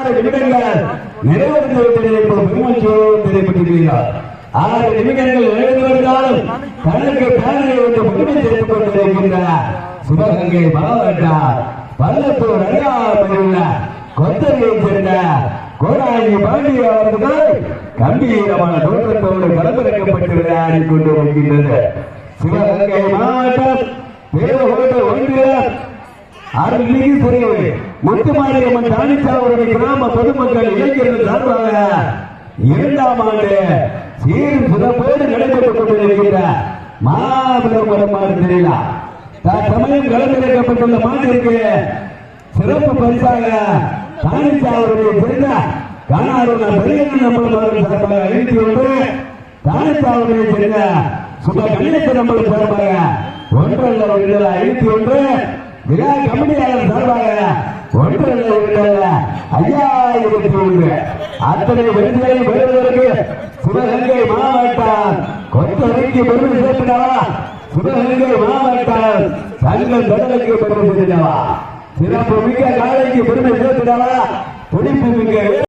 6 நிமிடங்கள் நிறைவேறுவதற்கு பெருமச்சோடு தெரியப்பட்டிருக்கிறார். 6 நிமிடங்கள் நிறைவு வருகிறாலும் தனக்கு பேனலை வந்து முழுமை செய்து கொண்டிருக்கின்றார். சிவகங்கை மாவட்டம் பள்ளத்தூர் அருகாமையுள்ள கொத்தரையை சேர்ந்த கோடாயி பாண்டிய அவர்கள் கம்பீரமான தோற்றத்தோடு களமிறக்கப்பட்டு விளையாடி கொண்டிருக்கின்றது. சிவகங்கை மாவட்டம் தேவகோட்டை ஒன்றியம் அருள்மிகு பிரிவு முத்துமாரியம்மன் தானிச்சாவடி கிராம பொதுமக்கள் இளைஞர்கள் சார்பாக 2ஆம் ஆண்டு சீரும் சிறப்போடு நடைபெற்றுக் கொண்டிருக்கின்ற மாபெரும் வருமாறு தெரியலா தற்சமயம் களமிறக்கப்பட்டுள்ள மாட்டிற்கு சிறப்பு பரிசாக தானிச்சாவடியை சேர்ந்த காணாருள்ள பெரியண்ணன் நம்மளும் சார்பாக 51, தானிச்சாவடியை சேர்ந்த சுப கணேசன் நம்மளும் சார்பாக 51 விழா கமிட்டியாளர் சார்பாக 5001 அத்தனை விருதுகளை பெறுவதற்கு சிவகங்கை மாவட்டம் கொத்தரைக்கு பெருமை சேர்க்கிறவா, சிவகங்கை மாவட்டம் தங்கள் கடலுக்கு பெருமை சேர்க்கிறவா, சிறப்பு மிக்க காலைக்கு பெருமை சேர்க்கிறவா, துடிப்பு மிக்க